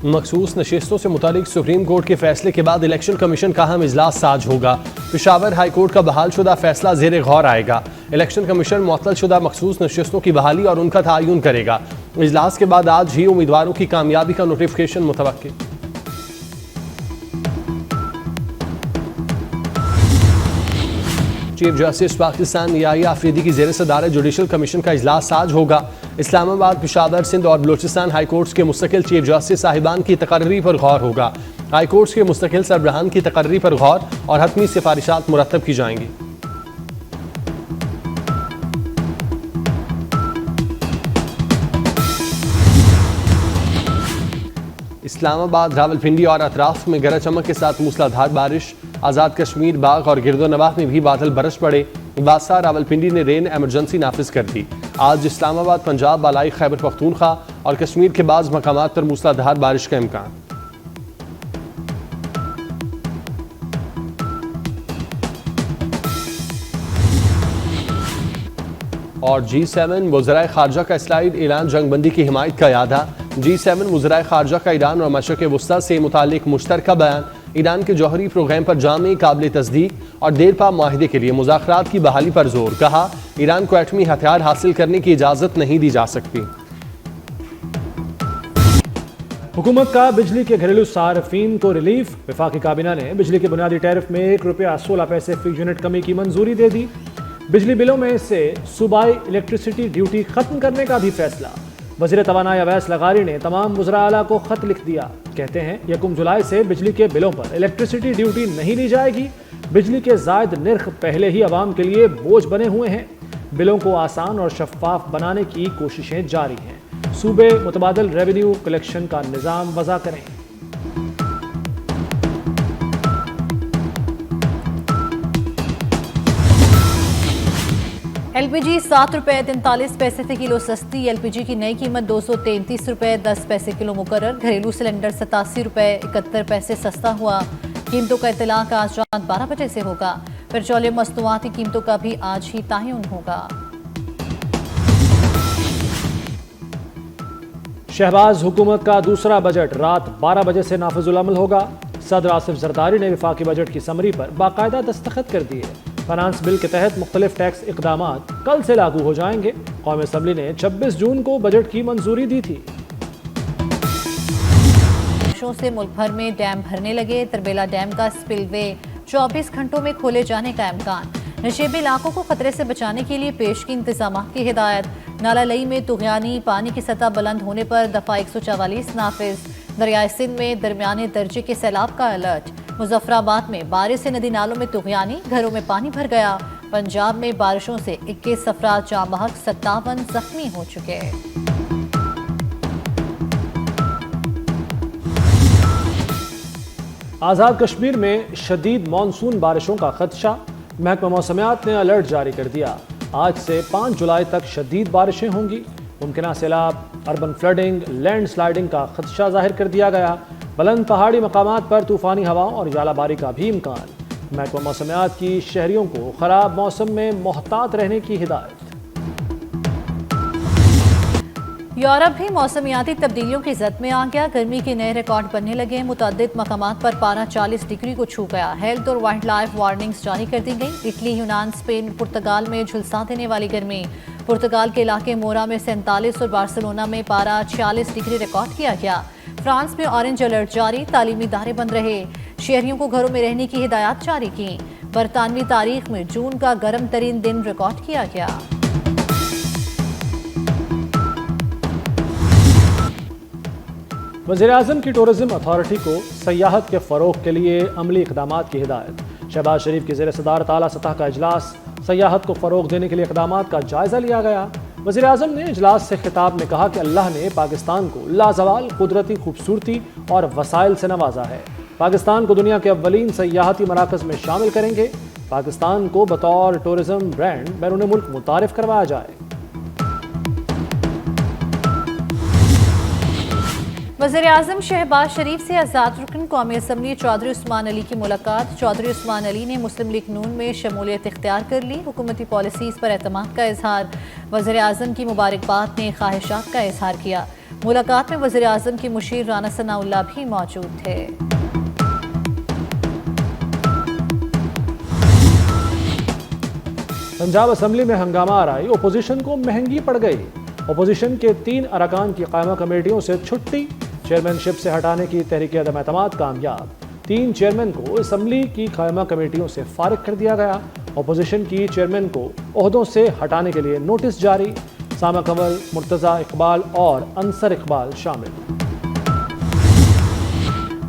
मखसूस नशिस्तों से मुतालिक सुप्रीम कोर्ट के फैसले के बाद इलेक्शन कमीशन का अहम इजलास साज होगा। पेशावर हाई कोर्ट का बहाल शुदा फैसला जेर गौर आएगा। इलेक्शन कमीशन मुअत्तल शुदा मखसूस नशिस्तों की बहाली और उनका तयन करेगा। इजलास के बाद आज ही उम्मीदवारों की कामयाबी का नोटिफिकेशन मुतवक्किल। चीफ जस्टिस पाकिस्तान याहिया अफरीदी की ज़ेर सदारत जुडिशल कमीशन का इजलास आज होगा। इस्लामाबाद, पेशावर, सिंध और बलूचिस्तान हाई कोर्ट्स के मुस्तकिल चीफ जस्टिस साहिबान की तकर्री पर गौर होगा। हाई कोर्ट्स के मुस्तकिल सरबराहान की तकर्री पर गौर और हतमी सिफारिशात मुरतब की जाएंगी। इस्लामाबाद, रावलपिंडी और अतराफ में गरज चमक के साथ मूसलाधार बारिश। आज़ाद कश्मीर, बाग और गिरदोनवाह में भी बादल बरस पड़े। वासा, रावलपिंडी ने रेन एमरजेंसी नाफिज कर दी। आज इस्लामाबाद, पंजाब, बालाई खैबर पख्तूनख्वा और कश्मीर के बाज़ मकामात पर मूसलाधार बारिश का इम्कान। और G7 वज़राए खारजा का स्लाइड, ईरान जंगबंदी की हिमायत का यादा। G7 वज़राए खारजा का ईरान और मशरक़ वस्ता से मुतालिक मुश्तरका बयान। ईरान के जौहरी प्रोग्राम पर जामे, काबिल तस्दीक और देरपा माहिदे के लिए मुज़ाकरात की बहाली पर जोर। कहा, ईरान को एटमी हथियार हासिल करने की इजाज़त नहीं दी जा सकती। हुकूमत का बिजली के घरेलू सार्फिन को रिलीफ। वफाकी काबीना ने बिजली के बुनियादी टैरिफ में ₹1.16 फी यूनिट कमी की मंजूरी दे दी। बिजली बिलों में से सूबाई इलेक्ट्रिसिटी ड्यूटी खत्म करने का भी फैसला। वज़ीर तवानाई अवैस लगारी ने तमाम वज़रा आला को खत लिख दिया। कहते हैं 1 जुलाई से बिजली के बिलों पर इलेक्ट्रिसिटी ड्यूटी नहीं ली जाएगी। बिजली के जायद निर्ख पहले ही आवाम के लिए बोझ बने हुए हैं। बिलों को आसान और शफाफ बनाने की कोशिशें जारी हैं। सूबे मुतबादल रेवेन्यू कलेक्शन का निज़ाम वज़ा करें। LPG ₹7.43 से किलो सस्ती। LPG की नई कीमत ₹233.10 किलो मुकर्रर। घरेलू सिलेंडर ₹87.71 सस्ता हुआ। कीमतों का इत्तलाक आज रात 12 बजे से होगा। पेट्रोलियम मस्तनुआत की कीमतों का भी आज ही तयन होगा। शहबाज हुकूमत का दूसरा बजट रात 12 बजे से नाफिजुल अमल होगा। सदर आसिफ जरदारी ने वफाकी बजट की समरी पर बाकायदा दस्तखत कर दिए। फाइनेंस बिल के तहत मुख्तलिफ टैक्स इकदामात कल से लागू हो जाएंगे। कौमी असम्बली ने 26 जून को बजट की मंजूरी दी थी। बारिशों से मुल्क भर में डैम भरने लगे। तरबेला डैम का स्पिलवे 24 घंटों में खोले जाने का इम्कान। नशेबी इलाकों को खतरे से बचाने के लिए पेश की इंतजाम की हिदायत। नाला लई में तुगयानी पानी की सतह बुलंद होने पर दफा 144 नाफिज। दरियाए सिंध में दरमियाने दर्जे के सैलाब का अलर्ट। मुजफ्फराबाद में बारिश से नदी नालों में तुगयानी, घरों में पानी भर गया। पंजाब में बारिशों से 21 अफराद जाँ बहक, 57 जख्मी हो चुके। आज़ाद कश्मीर में शदीद मानसून बारिशों का खदशा। महकमा मौसमियात ने अलर्ट जारी कर दिया। आज से 5 जुलाई तक शदीद बारिशें होंगी। मुमकिन सैलाब, अर्बन फ्लडिंग, लैंड स्लाइडिंग का खदशा जाहिर कर दिया गया। बुलंद पहाड़ी मकामात पर तूफ़ानी हवाओं और जालाबारी का भी इम्कान। महकमा मौसमियात की शहरियों को ख़राब मौसम में मोहतात रहने की हिदायत। यूरोप भी मौसमियाती तब्दीलियों की जद में आ गया। गर्मी के नए रिकॉर्ड बनने लगे। मुतअद्दिद मकामात पर पारा 40 डिग्री को छू गया। हेल्थ और वाइल्ड लाइफ वार्निंग्स जारी कर दी गई। इटली, यूनान, स्पेन, पुर्तगाल में झुलसा देने वाली गर्मी। पुर्तगाल के इलाके मोरा में 47 और बार्सिलोना में पारा 46 डिग्री रिकॉर्ड किया गया। फ्रांस में ऑरेंज अलर्ट जारी। तालीमी इदारे बंद रहे। शहरियों को घरों में रहने की हिदायत जारी की। बरतानवी तारीख में जून का गर्म तरीन दिन रिकॉर्ड किया गया। वज़ीर-ए-आज़म की टूरिज्म अथॉरिटी को सयाहत के फ़रोग़ के लिए अमली इक़दामात की हिदायत। शहबाज शरीफ की ज़ेर सदारत आला सतह का इजलास। सयाहत को फ़रोग़ देने के लिए इक़दामात का जायज़ा लिया गया। वज़ीर-ए-आज़म ने इजलास से खिताब में कहा कि अल्लाह ने पाकिस्तान को लाजवाल कुदरती खूबसूरती और वसाइल से नवाजा है। पाकिस्तान को दुनिया के अव्वलीन सयाहती मराकज़ में शामिल करेंगे। पाकिस्तान को बतौर टूरिज्म ब्रांड बैरून मुल्क मुतारिफ करवाया जाए। वज़ीर-ए-आज़म शहबाज शरीफ से आज़ाद रुकन कौमी असम्बली चौधरी उस्मान अली की मुलाकात। चौधरी उस्मान अली ने मुस्लिम लीग नून में शमूलियत इख्तियार कर ली। हुकूमती पॉलिसीज़ पर एतमाद का इजहार। वज़ीर-ए-आज़म की मुबारकबाद ने ख्वाहिशात का इजहार किया। मुलाकात में वज़ीर आज़म की मुशीर राना सनाउल्लाह भी मौजूद थे। पंजाब असम्बली में हंगामा आराई, ओपोजिशन को महंगी पड़ गई। ओपोजिशन के 3 अरकान की कायमा कमेटियों से छुट्टी, चेयरमैनशिप से हटाने की तहरीक अदम एतमाद कामयाब। 3 चेयरमैन को असम्बली की कायमा कमेटियों से फारिग कर दिया गया। ओपोजिशन की चेयरमैन को ओहदों से हटाने के लिए नोटिस जारी। सामा कंवल, मुर्तज़ा इकबाल और अंसर इकबाल शामिल।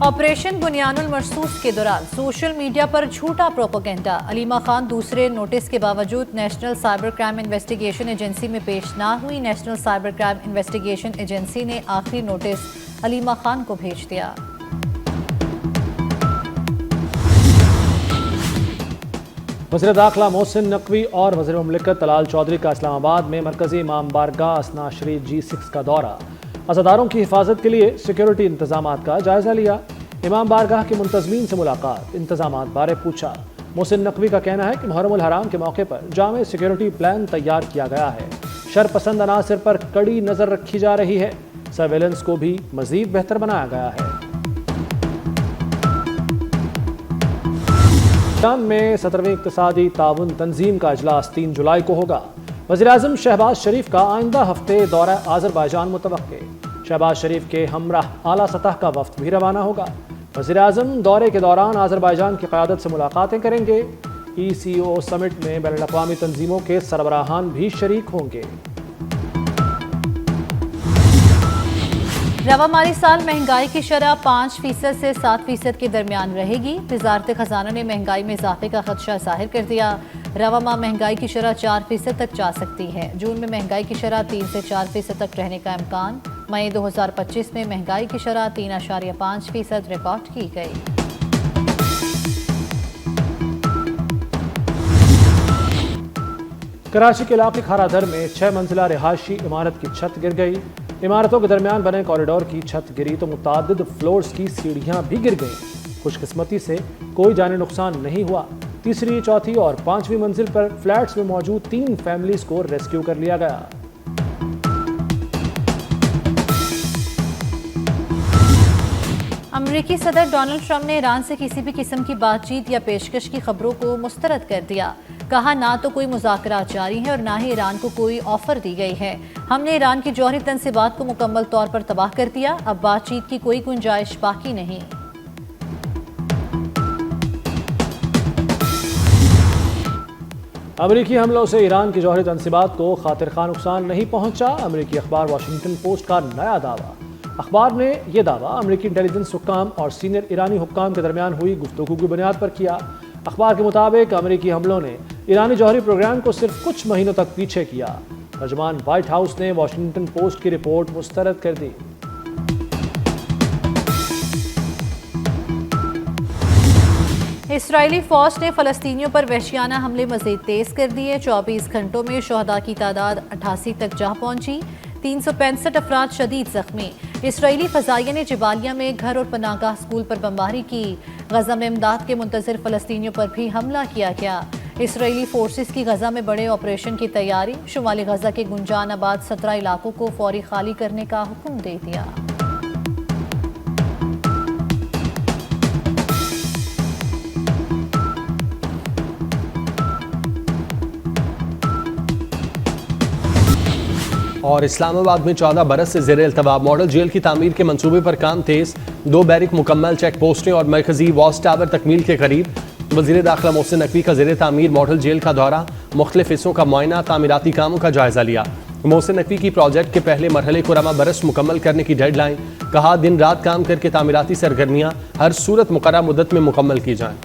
ऑपरेशन बुनियानुल मरसूस के दौरान सोशल मीडिया पर झूठा प्रोपेगेंडा। अलीमा खान दूसरे नोटिस के बावजूद national cyber crime investigation agency में पेश ना हुई। National cyber crime investigation agency ने आखिरी नोटिस अलीमा खान को भेज दिया। वज़ीर दाखिला मोहसिन नकवी और वज़ीर मुमलिकत तलाल चौधरी का इस्लामाबाद में मरकजी इमाम बारगाह असना शरीफ G6 का दौरा। अज़ादारों की हिफाजत के लिए सिक्योरिटी इंतजामात का जायजा लिया। इमाम बारगाह के मुंतज़मीन से मुलाकात, इंतजामात बारे पूछा। मोहसिन नकवी का कहना है कि मुहर्रम उल हराम के मौके पर जामे सिक्योरिटी प्लान तैयार किया गया है। शरपसंद अनासर पर कड़ी नजर रखी जा रही है। सर्वेलेंस को भी मजीद बेहतर बनाया गया है। शाम में 17वीं इक़्तिसादी ताउन तंजीम का इजलास 3 जुलाई को होगा। वज़ीर आज़म शहबाज शरीफ का आइंदा हफ्ते दौरा आज़रबाईजान मुतवक्के। शहबाज शरीफ के हमराह आला सतह का वफ्द भी रवाना होगा। वज़ीर आज़म दौरे के दौरान आज़रबाईजान की क़यादत से मुलाकातें करेंगे। ECO समिट में बैनुल अक़वामी तंजीमों के सरबराहान भी शरीक होंगे। रवा माली साल महंगाई की शरह 5% से 7% के दरमियान रहेगी। वज़ारत ख़जाना ने महंगाई में इजाफे का खदशा जाहिर कर दिया। रवा माह महंगाई की शरह 4% तक जा सकती है। जून में महंगाई की शरह 3 से 4% तक रहने का इम्कान। मई 2025 में महंगाई की शरह 3.5% रिकॉर्ड की गई। कराची के इलाके खाराधर में 6 मंजिला रिहायशी इमारत की छत गिर गई। इमारतों के दरमियान बने कॉरिडोर की छत गिरी तो मुतादिद फ्लोर्स की सीढ़ियां भी गिर गईं। खुशकिस्मती से कोई जानी नुकसान नहीं हुआ। तीसरी, चौथी और 5वीं मंजिल पर फ्लैट्स में मौजूद 3 फैमिलीज को रेस्क्यू कर लिया गया। अमरीकी सदर डोनाल्ड ट्रंप ने ईरान से किसी भी किस्म की बातचीत या पेशकश की खबरों को मुस्तरद कर दिया। कहा, ना तो कोई मुज़ाकरात जारी है और ना ही ईरान को कोई ऑफर दी गई है। हमने ईरान की जौहरी तंसीबात को मुकम्मल तौर पर तबाह कर दिया। अब बातचीत की कोई गुंजाइश बाकी नहीं। अमरीकी हमलों से ईरान की जौहरी तंसीबात को खातिर खा नुकसान नहीं पहुंचा। अमरीकी अखबार वाशिंगटन पोस्ट का नया दावा। अखबार ने यह दावा अमरीकी इंटेलिजेंस हुक्काम और सीनियर ईरानी हुक्काम के दरमियान हुई गुफ्तगू की बुनियाद पर किया। अखबार के मुताबिक अमरीकी हमलों ने ईरानी जौहरी प्रोग्राम को सिर्फ कुछ महीनों तक पीछे किया। तर्जुमान व्हाइट हाउस ने वाशिंगटन पोस्ट की रिपोर्ट मुस्तरद कर दी। इसराइली फौज ने फलस्तीनियों पर वहशियाना हमले मजीद तेज कर दिए। 24 घंटों में शहदा की तादाद 88 तक जा पहुंची। 365 अफराद शदीद जख्मी। इसराइली फजाइया ने जबालिया में घर और पनाहगाह स्कूल पर बमबारी की। गजा में इमदाद के मुंतजर फलस्तीनियों पर भी हमला किया गया। इसराइली फोर्सेस की गजा में बड़े ऑपरेशन की तैयारी। शुमाली गजा के गुंजान आबाद 17 इलाकों को फौरी खाली करने का हुक्म दे दिया। और इस्लामाबाद में 14 बरस से ज़ेर अल्तवा मॉडल जेल की तामीर के मंसूबे पर काम तेज। 2 बैरिक मुकम्मल, चेक पोस्टें और मरकजी वॉच टावर तकमील के करीब। वज़ीर दाखिला मोहसिन नकवी का ज़ेर तामीर मॉडल जेल का दौरा, मुख्तलिफ हिस्सों का मुआयना, तामीराती कामों का जायजा लिया। मोहसिन नकवी की प्रोजेक्ट के पहले मरहले को रमा बरस मुकम्मल करने की डेडलाइन। कहा, दिन रात काम करके तामीराती सरगर्मियाँ हर सूरत मुकर्रर मुद्दत में मुकम्मल की जाएँ।